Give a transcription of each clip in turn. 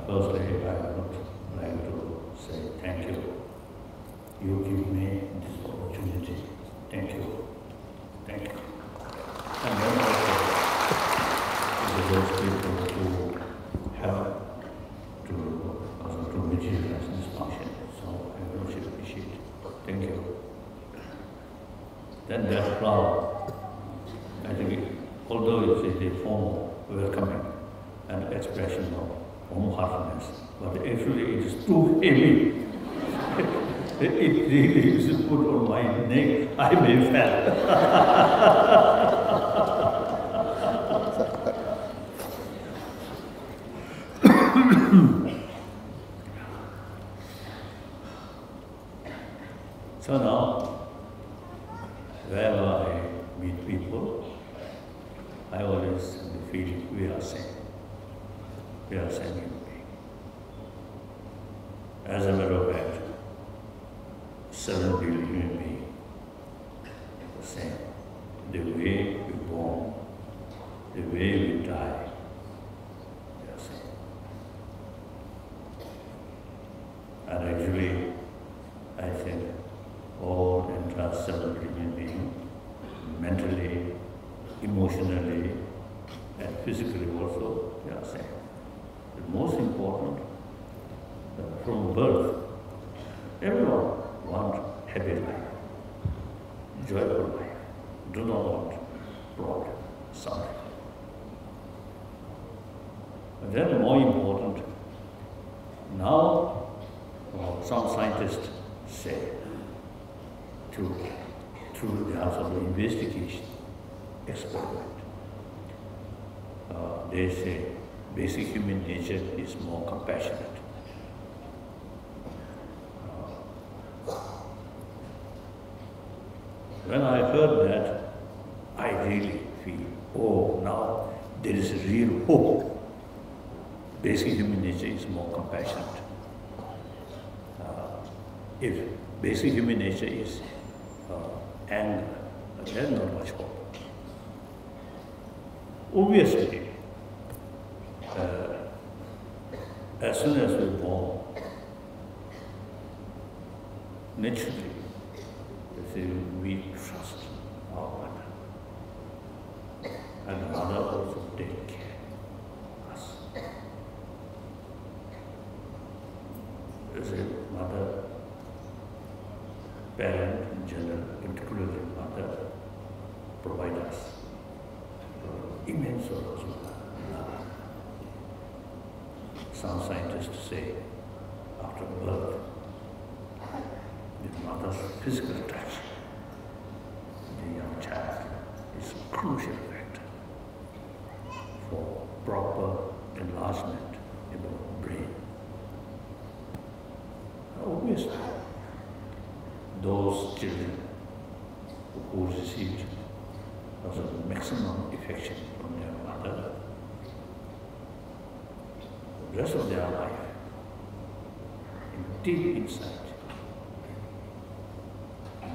Firstly, I would like to say thank you. You give me this opportunity. Thank you. Thank you. And then also, those people who help to materialize this function. So I really appreciate it. Thank you. Then that flower, I think, although it's a form of welcoming and expression of warm-heartedness, but actually it is too heavy. It really is put on my neck. I may fall. So now, wherever I meet people, I always feel we are same. We are same human being. As a matter of fact, 7 billion human beings, the same. The way we born, the way we die, we are same. And actually, I think all entire 7 billion beings, mentally, emotionally, and physically also, they are same. The most important, from birth, everyone wants happy life, joyful life, do not want problem, suffering. And then more important, now some scientists say, through the answer of investigation, experiment, they say basic human nature is more compassionate. When I heard that, I really feel, oh, now there is a real hope. Basic human nature is more compassionate. If basic human nature is anger, there is not much hope. Obviously, as soon as we're born, naturally, we trust our mother. And the mother also takes care of us. As a mother, parent in general, particularly mother, provide us immense source of love. Some scientists say after birth, the mother's physical touch, the young child, is a crucial factor for proper enlargement in the brain. Obviously, those children who received the maximum affection from their mother, the rest of their life, deep inside,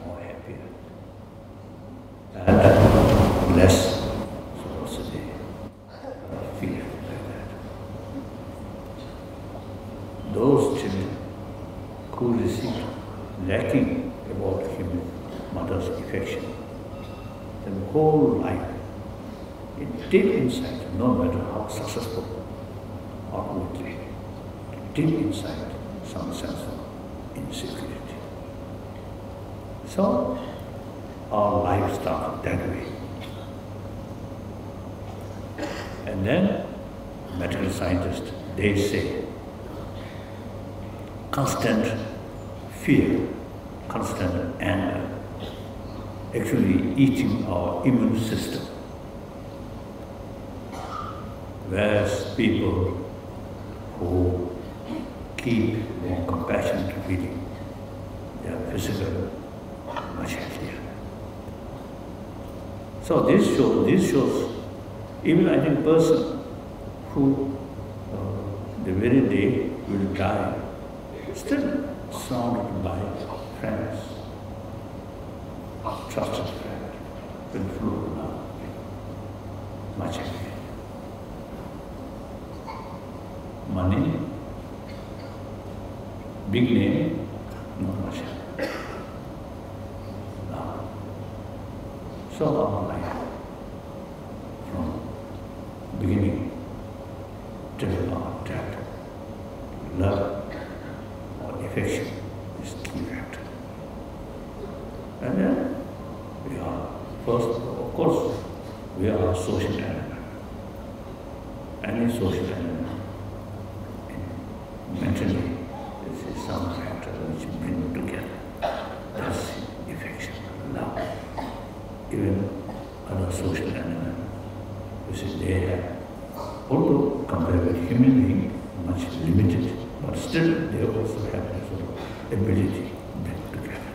more happier and less ferocity, fear like that. Those children who received lacking about human mother's affection, the whole life, deep inside, no matter how successful outwardly, deep inside, some sense of insecurity. So, our life started that way. And then, medical scientists, they say, constant fear, constant anger, actually eating our immune system. Whereas people who keep more compassionate feeling, they are physically much healthier. So this shows, even I think person who the very day will die, still surrounded by friends, trusted friends, will flow now, much happier. Money big name, not much. Now, so our life, from beginning till our death, love or affection is key factor. And then we are, first, of course, we are a social animal. Any social animal, mentally, this is some factor which bring together. That's affection, love. Even other social animals, which is they have, although compared with human being, much limited, but still they also have that sort of ability to bring together.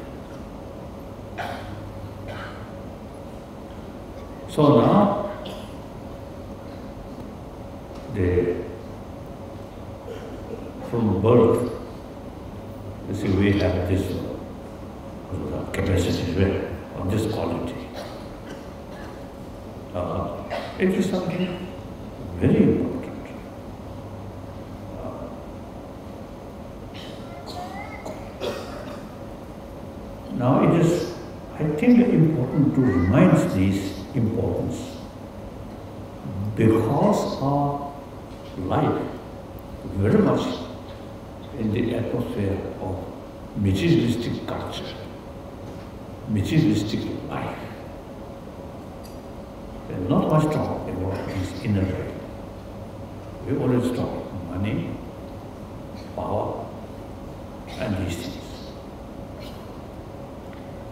So now, from birth, you see, we have this capacity of this quality. It is something very important. Now it is, I think, important to remind this importance because our life very much in the atmosphere of materialistic culture, materialistic life. There's not much talk about this inner life. We always talk money, power, and these things.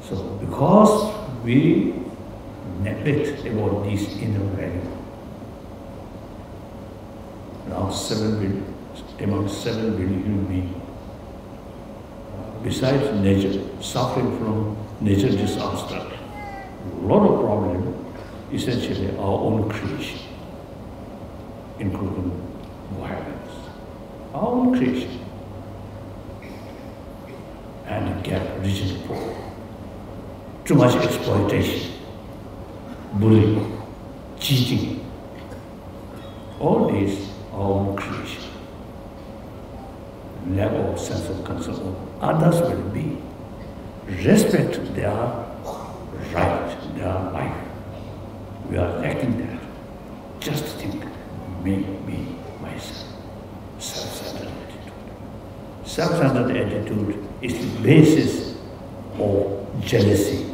So because we neglect about these inner values, now among 7 billion human beings, besides nature, suffering from nature disaster, a lot of problems, essentially our own creation, including violence, our own creation, and gap rich and poor, too much exploitation, bullying, cheating, all these our own creation. Lack of sense of concern of others will be. Respect their right, their life. We are lacking that. Just think, me, myself. Self-centered attitude. Self-centered attitude is the basis of jealousy.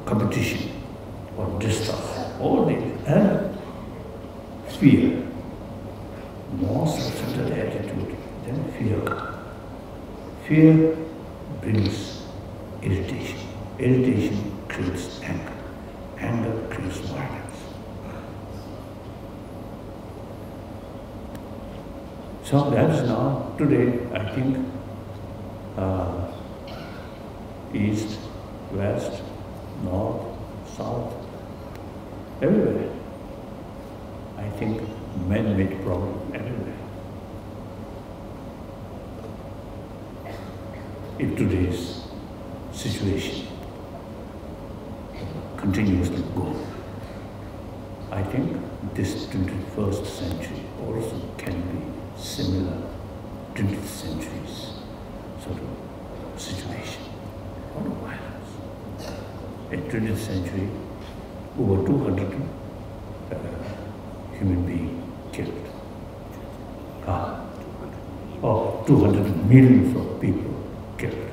Competition or distrust, all this, and fear. More self-centered attitude than fear. Fear brings irritation. Irritation creates anger. Anger creates violence. So that is now, today, I think, east, west, north, south, everywhere. I think man-made problem everywhere. If today's situation continues to go, I think this 21st century also can be similar 20th century's sort of situation. A lot of violence. In 20th century, over 200 human beings killed. 200 millions of people killed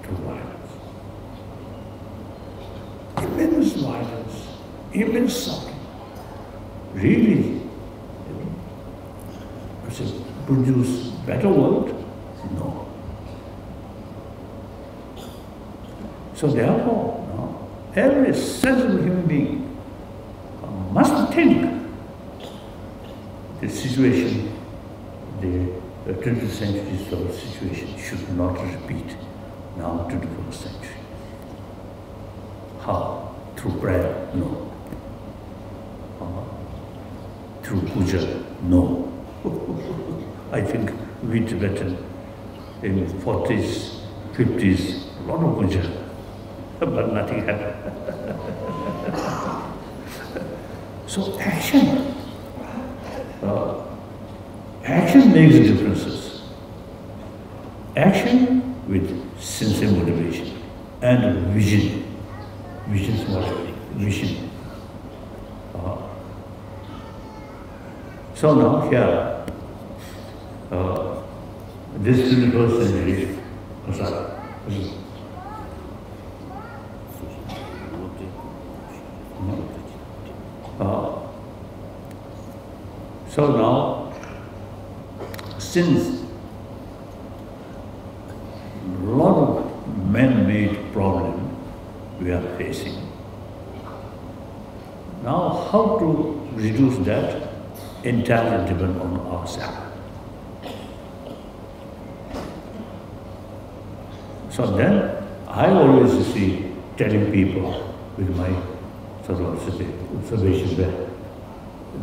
through violence. Immense violence, immense suffering. Really, does it produce better world? No. So therefore, every sensible human being must think the situation, the 20th century sort of situation should not repeat now to the 21st century. How? Through prayer? No. Through puja? No. I think we Tibetan in 40s, 50s, a lot of puja, but nothing happened. So action. Action makes differences. Action with sincere motivation and vision. Vision is what? Vision. So now here, this is the first century. So now, since a lot of man-made problem we are facing, now how to reduce that entirely depend on ourselves. So then, I always see telling people with my sort of observation that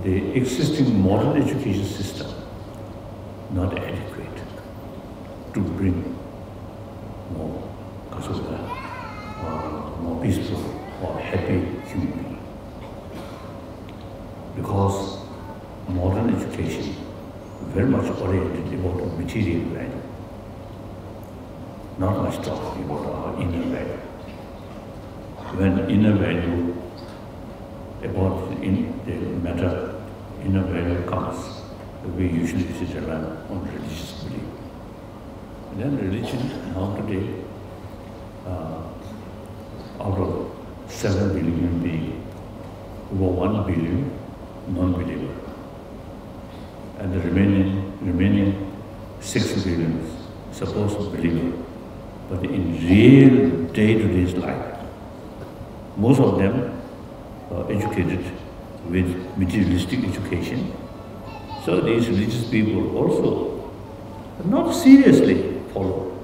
the existing modern education system not adequate to bring more more peaceful or happy human being. Because modern education very much oriented about material value, not much talking about our inner value. When inner value about the matter, inner value comes, we usually sit around on religious belief. And then religion now today, out of 7 billion human beings, over 1 billion non-believer, and the remaining 6 billion supposed believer. But in real day-to-day life, most of them are educated with materialistic education. So these religious people also not seriously follow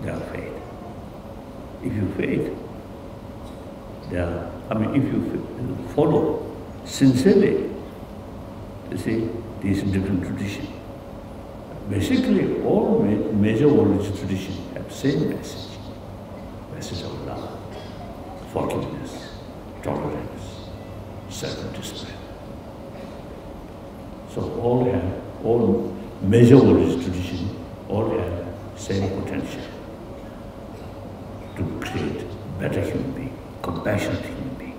their faith. If you faith, if you follow sincerely, you see, these different traditions. Basically, all major religious traditions have the same message. Message of love, forgiveness, tolerance, self-discipline. So all major religious traditions all have same potential to create better human being, compassionate human being.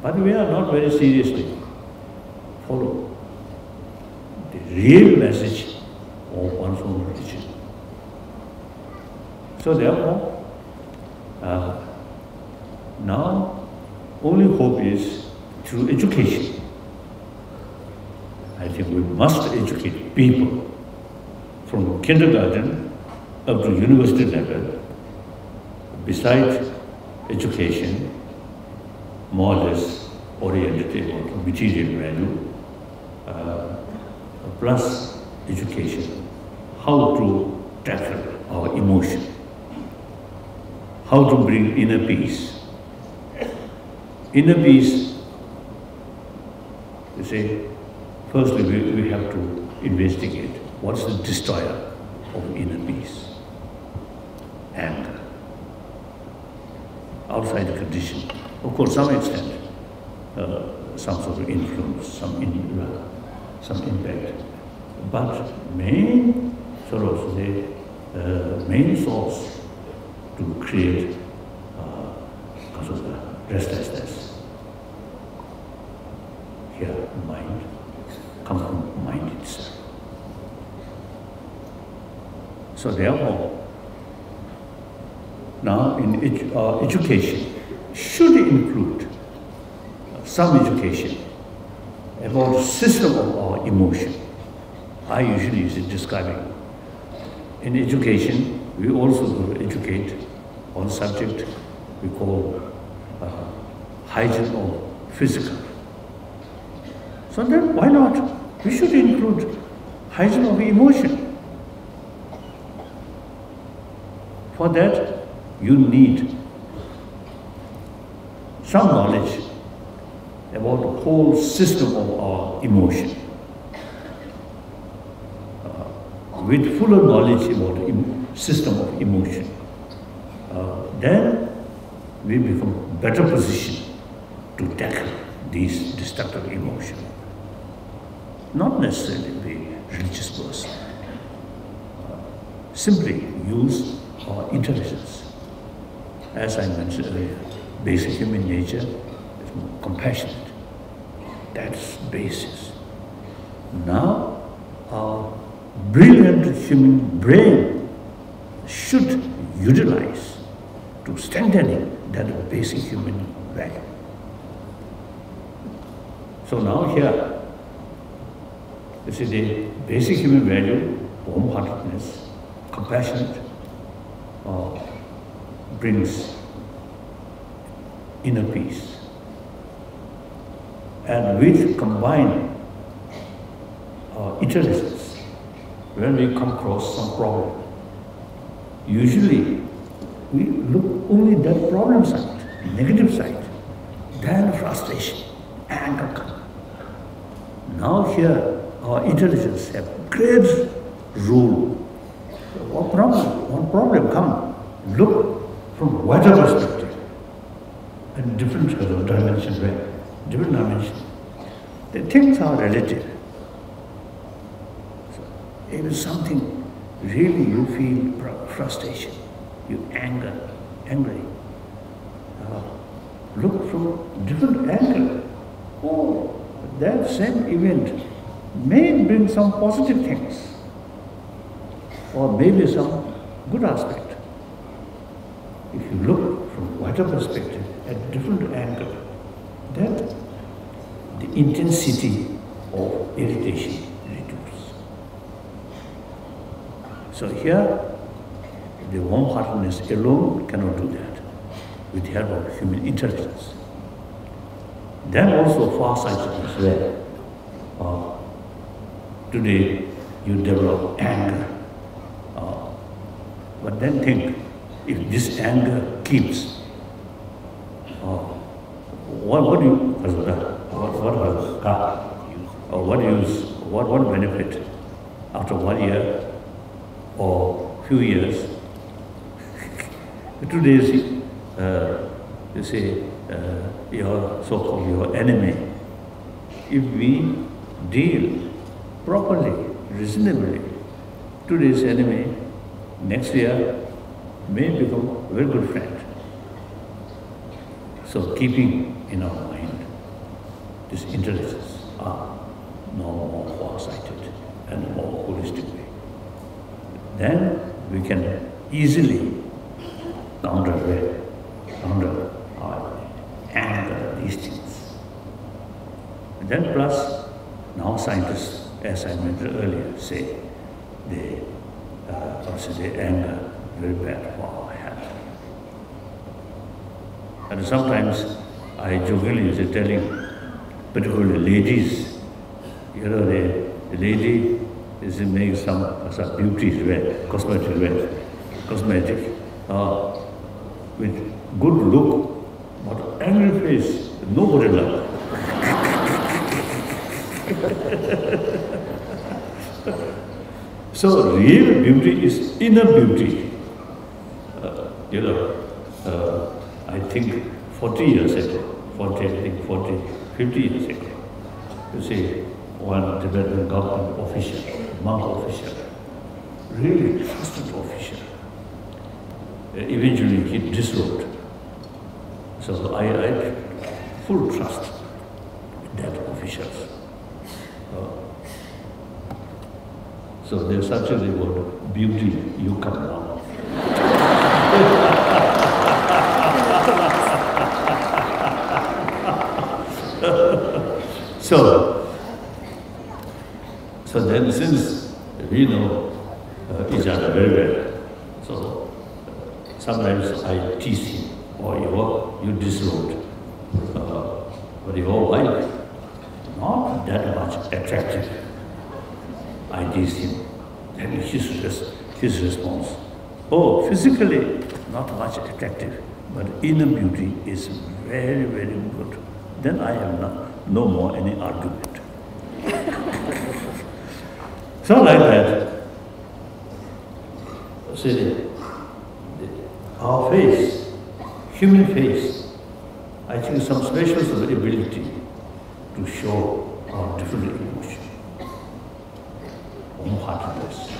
But we are not very seriously follow the real message of one's own religion. So therefore, now only hope is through education. I think we must educate people from kindergarten up to university level. Besides education, more or less oriented on material value, plus education, how to tackle our emotion, how to bring inner peace. Inner peace, you say, firstly we have to investigate what's the destroyer of inner peace. Anger. Outside the condition, of course, some extent, some sort of influence, some impact. But main sort of main source to create restlessness here, mind, comes from mind itself. So therefore, now in education should include some education about the system of our emotion. I usually use it describing. In education, we also educate on subject we call hygiene of physical. So then why not? We should include hygiene of emotion. For that, you need some knowledge about the whole system of our emotion. With fuller knowledge about the system of emotion, then we become better positioned to tackle these destructive emotions. Not necessarily be a religious person. Simply use our intelligence. As I mentioned earlier, basic human nature is more compassionate. That's basis. Now, our brilliant human brain should utilize to strengthening that basic human value. So now here, you see the basic human value, warm-heartedness, compassionate, brings inner peace. And with combined intelligence, when we come across some problem, usually we look only that problem side, negative side, then frustration, anger comes. Now here, our intelligence have great role. What problem come, look from wider perspective, and different dimension, different dimension. The things are relative. So, if something really you feel frustration, you angry, look from different angle. Oh, that same event may bring some positive things, or maybe some good aspect. If you look from wider perspective at different angle, then the intensity of irritation reduces. So here, the warm-heartedness alone cannot do that with the help of human intelligence. Then also far-sightedness, where today you develop anger, but then think, if this anger keeps, what benefit after 1 year or few years? Today, you say your so-called your enemy. If we deal properly, reasonably, today's enemy next year may become a very good friend. So keeping in our mind this intelligence are more far-sighted and more holistic way. Then we can easily counter anger, these things. And then plus, now scientists, as I mentioned earlier, say they consider anger very bad for our health. And sometimes I jokingly used to telling, particularly ladies, you know, the lady is making some beauty wear, cosmetic, with good look, but angry face, nobody loves. So real beauty is inner beauty. I think 40 years ago, 50 years ago, you see, one Tibetan government official, monk official, really trusted official. Eventually he disrobed. So I had full trust in that officials. So there's actually a word, beauty, you come now. So then since we know each other very well, so sometimes I tease him, or you disrobed, but your wife, not that much attractive. I tease him, and his response, oh, physically not much attractive, but inner beauty is very, very good. Then I have no more any argument. So like that, see, human face, I think some special ability to show our different emotions. Warm-heartedness,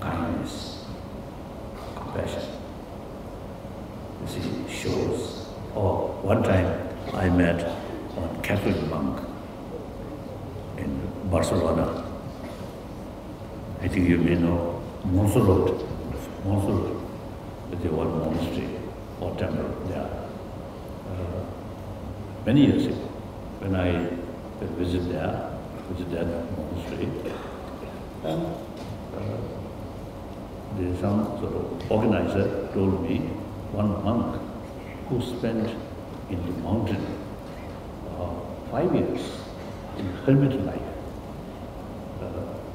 kindness, compassion. You see, shows. Or one time I met a Catholic monk in Barcelona. I think you may know Montserrat. Montserrat is one monastery or temple there. Many years ago, when I visited that monastery, and there is some sort of organizer told me one monk who spent in the mountain 5 years in hermit life,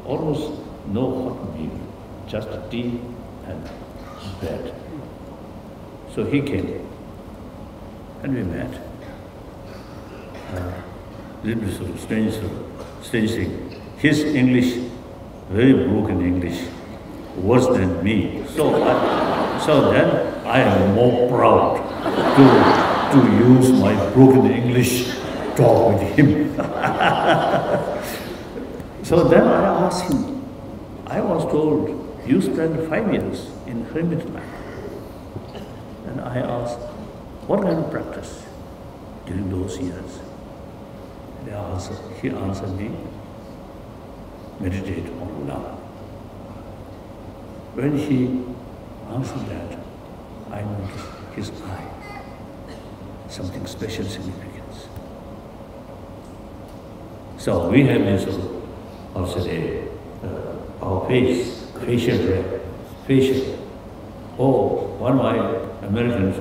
almost no hot meal, just tea and bread. So he came and we met. Little bit sort of strange thing. His English, very broken English, worse than me. So then I am more proud to use my broken English talk with him. So then I asked him, I was told, you spent 5 years in hermit life. And I asked, what kind of practice during those years? He answered me, meditate on love. When he answered that, I noticed his eye, something special significance. So we have this also our facial. Oh, one of my American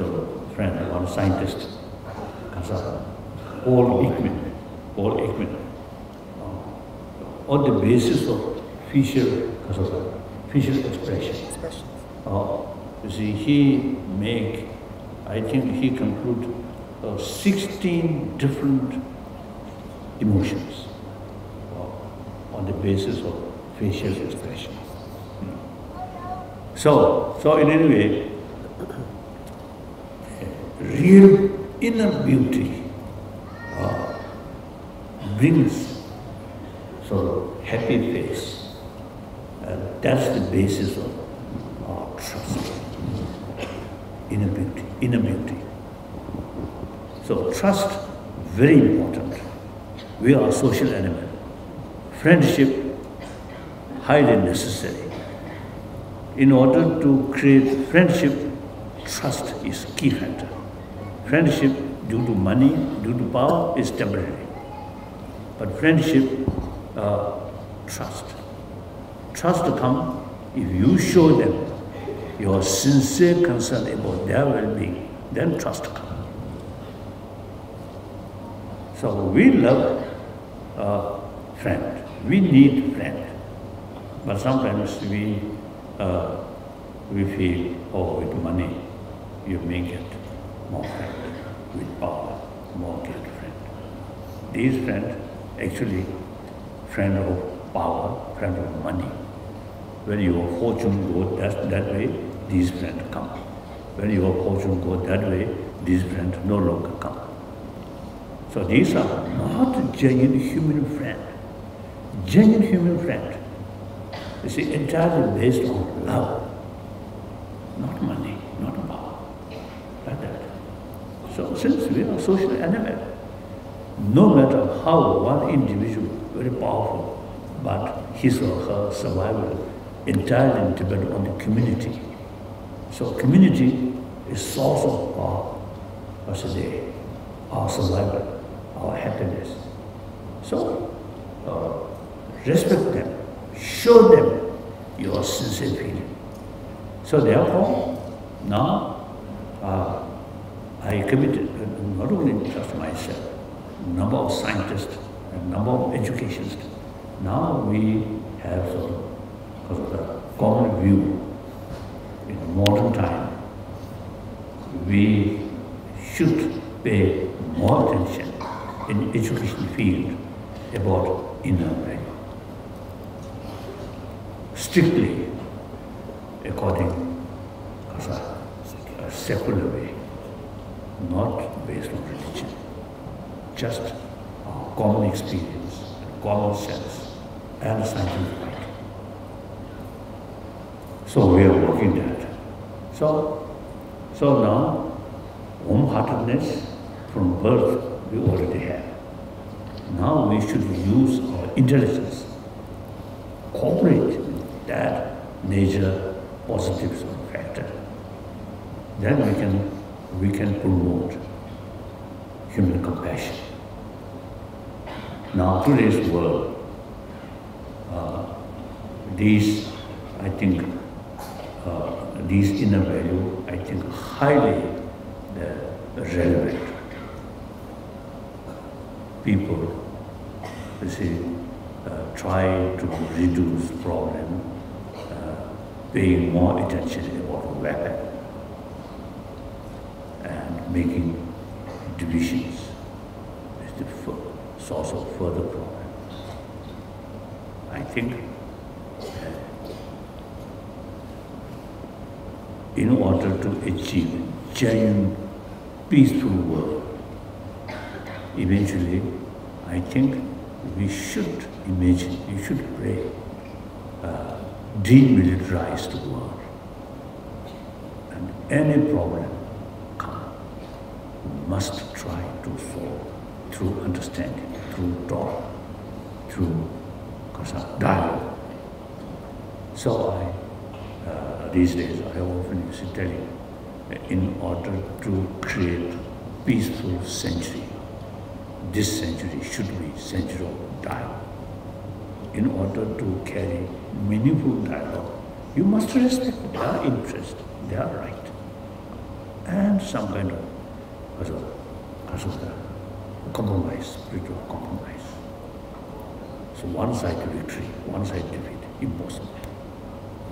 friend, one scientist, Paul Ekman, on the basis of facial expression. You see, I think he concluded 16 different emotions on the basis of facial expression. So in any way, real inner beauty brings sort of happy face. That's the basis of our trust. Inner beauty. So trust, very important. We are a social animal. Friendship, highly necessary. In order to create friendship, trust is key factor. Friendship due to money, due to power is temporary. But friendship, trust. Trust comes if you show them your sincere concern about their well-being, then trust comes. So we love a friend. We need friend. But sometimes we feel, oh, with money you may get more friend. With power, more get friend. These friends, actually, friend of power, friend of money. When your fortune goes that way, these friends come. When your fortune goes that way, these friends no longer come. So these are not genuine human friend. Genuine human friend is entirely based on love, not money, not power, like that. So since we are social animal, no matter how one individual very powerful, but his or her survival entirely depends on the community. So community is source of our survival, our happiness. So respect them, show them your sincere feeling. So therefore, now I committed not only just myself, number of scientists and number of educationists. Now we have a common view. In modern time, we should pay more attention in education field about inner value. Strictly according to a secular way, not based on religion, just common experience, common sense, and scientific mind. So we are working that. So now, warm-heartedness from birth we already have. Now we should use our intelligence, cooperate with that nature positive factor. Then we can promote human compassion. Now today's world, these inner value, I think, highly relevant. People, you see, try to reduce problem, paying more attention about weapon, and making divisions is the source of further problem. I think in order to achieve genuine, peaceful world, eventually, I think we should imagine, you should pray, demilitarize the world. And any problem come, we must try to solve through understanding, through talk, through dialogue. So these days, I often used to tell you, in order to create peaceful century, this century should be century of dialogue. In order to carry meaningful dialogue, you must respect their interest, their right, and some kind of compromise, spiritual compromise. So one side victory, one side defeat, impossible.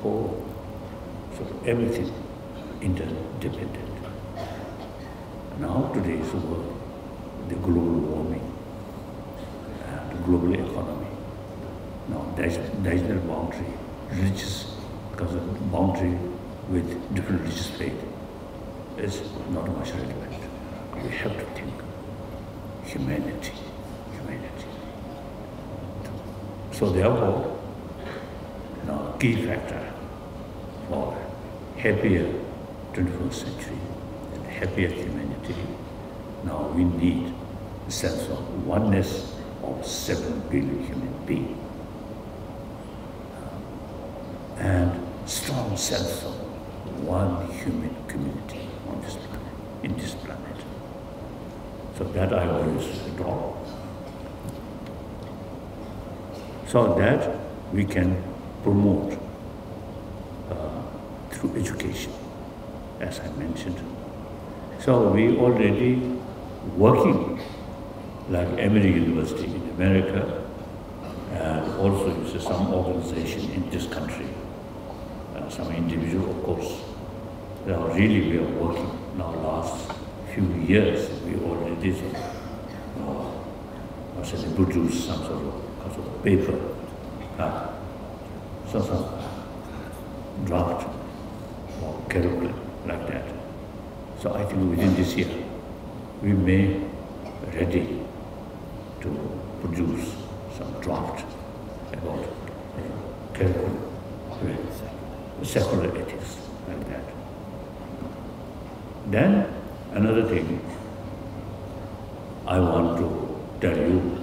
So everything interdependent. Now today's world, the global warming, the global economy. Now there is no boundary, religious, because of the boundary with different religious faith is not much relevant. We have to think humanity. So therefore, now key factor for happier 21st century and happier humanity, now we need a sense of oneness of 7 billion human beings and strong sense of one human community on this planet, in this planet. So that I always draw. So that we can promote through education, as I mentioned. So we already working like Emory University in America, and also some organization in this country, some individual, of course. Now really we are working. Now last few years we already produce some sort of paper, some sort of draft or curriculum like that. So I think within this year we may ready to produce some draft about curriculum with secular ethics like that. Then another thing I want to tell you,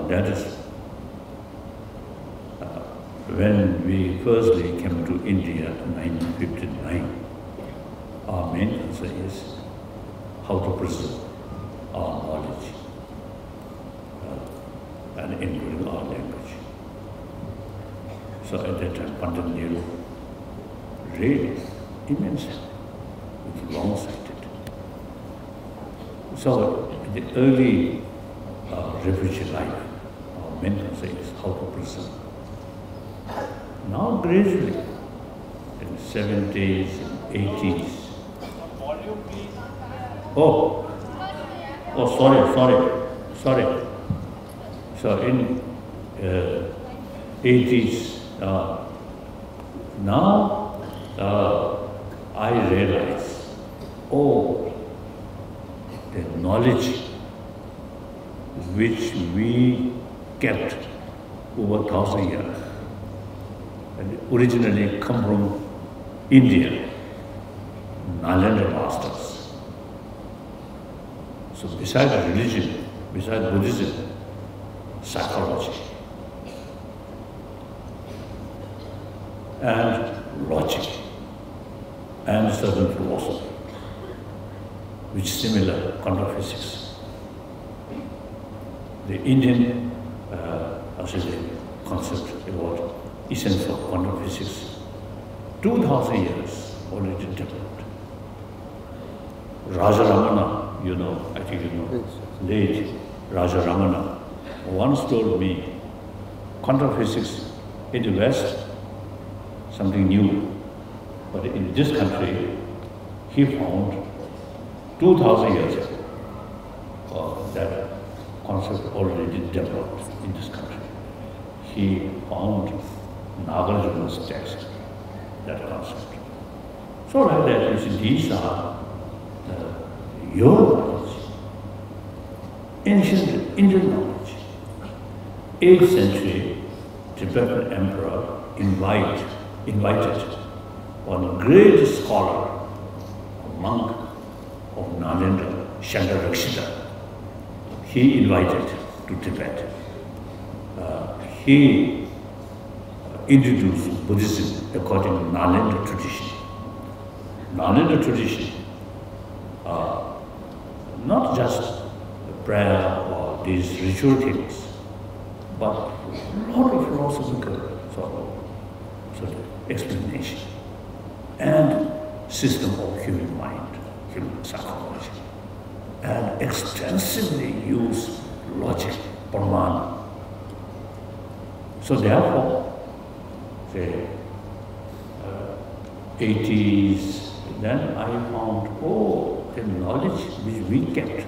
that is when we firstly came to India in 1959, our main concern is how to preserve our knowledge and including our language. So at that time, Pandit Nehru really immense, with long-sighted. So in the early refugee life, our main concern is how to preserve. Now gradually, in 70s and 80s. Oh, sorry. So in 80s, now I realize, the knowledge which we kept over 1,000 years, and originally come from India, Nalanda masters. So besides religion, besides Buddhism, psychology and logic and certain philosophy, which is similar, quantum physics. The Indian concept about essence of quantum physics, 2,000 years already developed. Raja Ramana, you know, I think you know, late Raja Ramana, once told me, quantum physics in the West, something new, but in this country, he found 2,000 years ago that concept already developed in this country. He found Nagarjuna's text, that concept. So like that, you see, these are your knowledge, ancient Indian knowledge. 8th century, Tibetan emperor invited one great scholar, a monk of Nalanda, Shankarakshita. He invited to Tibet. He introduced Buddhism according to Nalanda tradition. Nalanda tradition, not just prayer or these ritual things, but a lot of philosophical sort of explanation and system of human mind, human psychology, and extensively use logic, pramana. So therefore, the 80s, then I found, the knowledge which we kept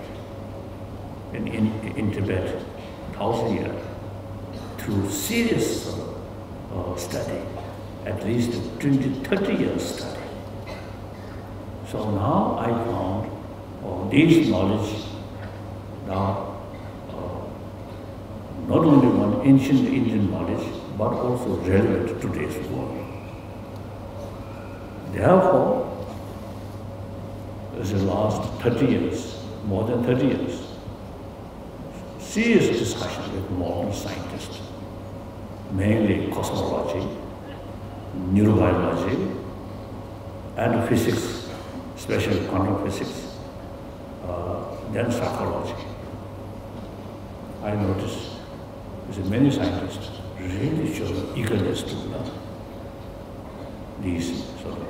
in Tibet, 1,000 years, through serious study, at least 20, 30 years study. So now I found this knowledge now not only one ancient Indian knowledge, but also relevant to today's world. Therefore, in the last 30 years, more than 30 years, serious discussion with modern scientists, mainly cosmology, neurobiology, and physics, especially quantum physics, then psychology. I noticed that many scientists really show eagerness to learn these sort of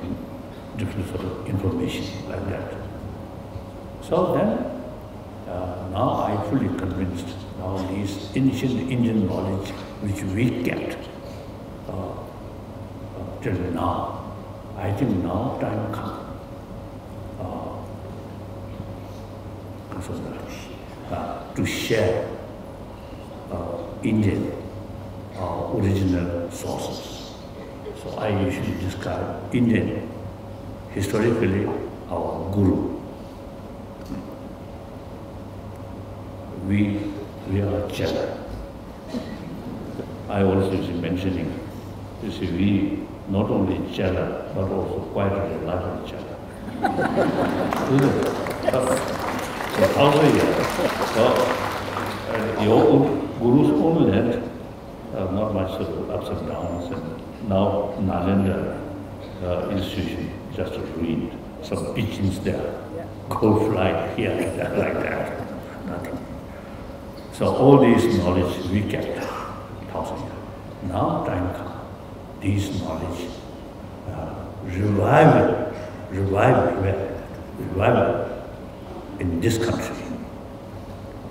different sort of information like that. So then, now I fully convinced now these ancient Indian knowledge which we kept till now, I think now time comes to share Indian original sources. So I usually describe Indian historically our guru. We are Chela. I also is mentioning, you see, we not only Chela, but also quite a reliable Chela. So 1,000 years. So your guru's own land, not much sort of ups and downs, and now Nalanda institution just ruined. Some pigeons there, go fly here and there like that, nothing. So all this knowledge we kept 1,000 years. Now time comes, this knowledge revival in this country.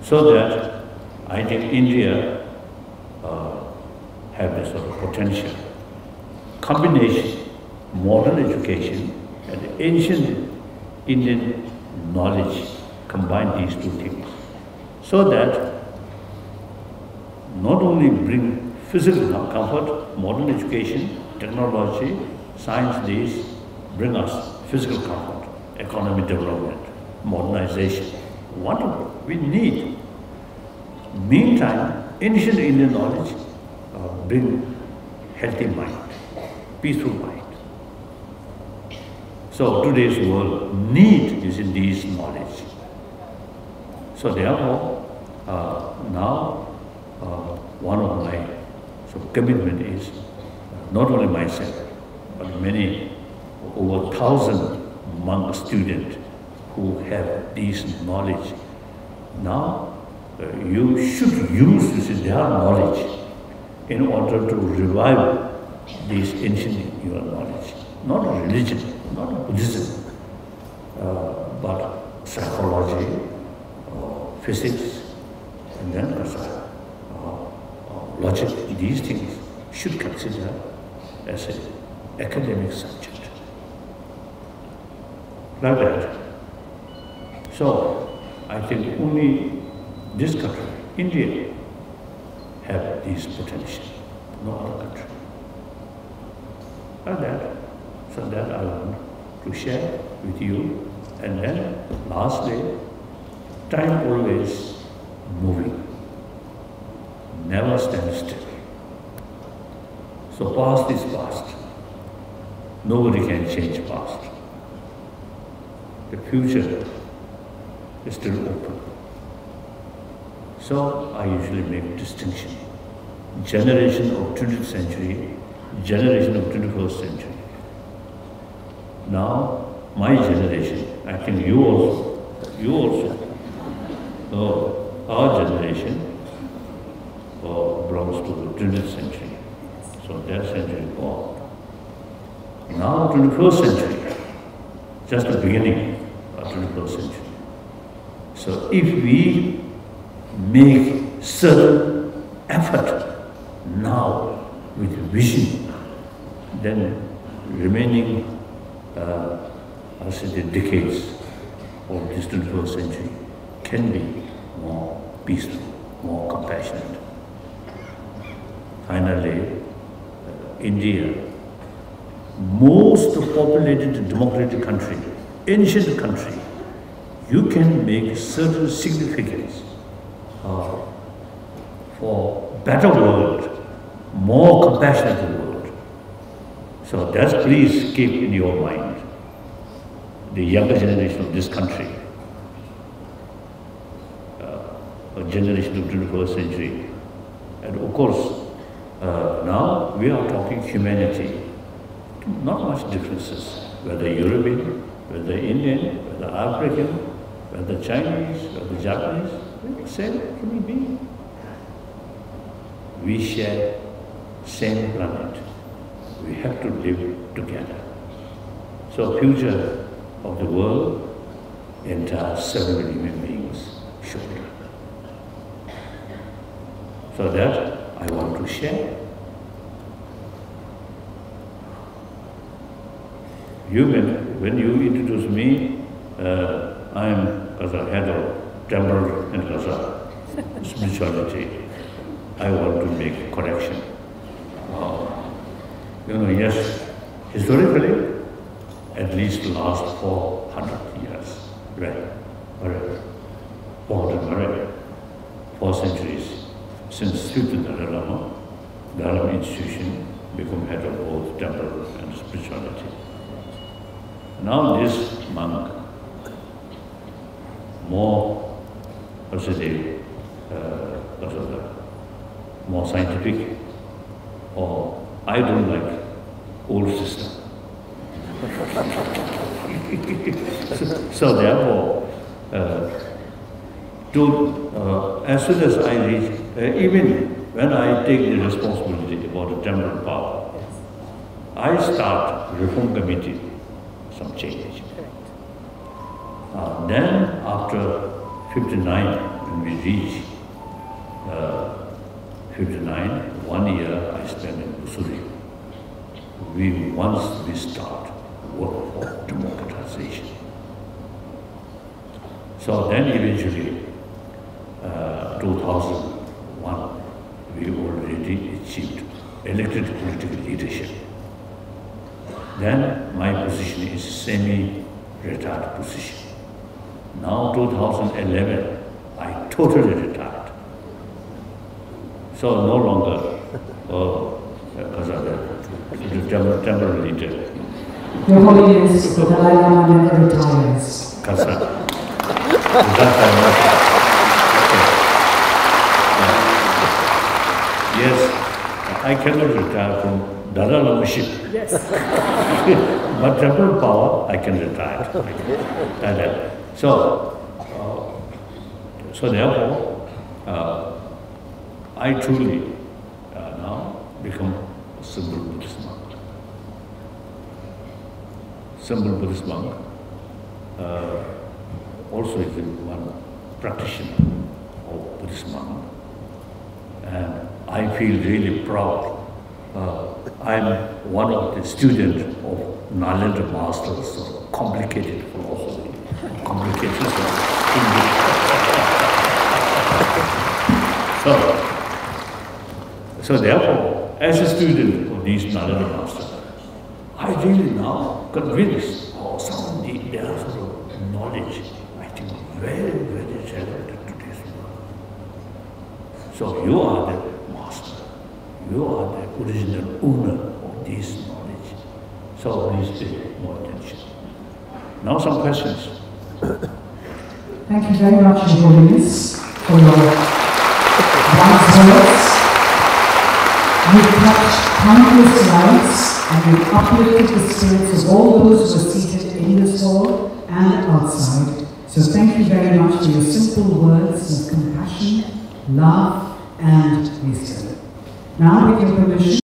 So that I think India have this sort of potential. Combination, modern education and ancient Indian knowledge, combine these two things. So that not only bring physical comfort, modern education, technology, science, these bring us physical comfort, economic development, modernization. Wonderful. We need Meantime, ancient Indian knowledge bring healthy mind, peaceful mind. So today's world need is in these knowledge. So therefore, now one of my commitment is not only myself, but many, over 1,000 monk students who have this knowledge. Now, you should use their knowledge in order to revive this ancient your knowledge. Not religion, not Buddhism, but psychology, physics, and then logic. These things should consider as an academic subject. Like that. So, I think only this country, India, have this potential, no other country. Like that. So that I want to share with you. And then, lastly, time always moving, never stand still. So past is past. Nobody can change past. The future is still open. So I usually make distinction. Generation of 20th century, generation of 21st century. Now, my generation, I think you also. So our generation belongs to the 20th century. So that century gone. Now 21st century, just the beginning of 21st century. So if we make certain effort now with vision, then remaining the decades of this 21st century can be more peaceful, more compassionate. Finally, India, most populated democratic country, ancient country, you can make certain significance for better world, more compassionate world. So that's please keep in your mind. The younger generation of this country, a generation of 21st century. And of course, now we are talking humanity. Not much differences, whether European, whether Indian, whether African, whether Chinese, whether Japanese, we're the same human being. We share same planet. We have to live together. So future of the world, entire 7 billion human beings should learn. So that I want to share. When you introduce me, I am Kasa, head of temple and Kasa spirituality. I want to make correction. Yes, historically, at least last 400 years, right? More than 4 centuries since Sutta Dalai Lama, Dharma institution become head of both temple and spirituality. Now this monk, more more scientific, or I don't like old system. So therefore, as soon as I reach, even when I take the responsibility about the temporal power, I start reform committee, some change. Then after 59, when we reach 59, 1 year I spent in Usuri. Once we start work for democratization. So then eventually, 2001, we already achieved elected political leadership. Then my position is semi-retired position. Now 2011, I totally retired. So no longer, it is temporary death. Your Holiness, the Dalai Lama never retires. Kasa. Yes, I cannot retire from Dalai Lamaship. Yes. But temporal power, I can retire. So therefore, I truly now become a simple Buddhist monk. Simple Buddhist monk also is one practitioner of Buddhist monk. And I feel really proud. I'm one of the students of Nalanda Masters of complicated philosophy, complicated English. So therefore, as a student of these Nalanda Masters, I really now convinced some of their sort of knowledge, I think very, very relevant to this world. So you are the master. You are the original owner of this knowledge. So please pay more attention. Now some questions. Thank you very much, Your Holiness, for your wise words. You've touched countless lives and you've uplifted the spirits of all those who are seated in this hall and outside. So thank you very much for your simple words of compassion, love, and wisdom. Now, with your permission,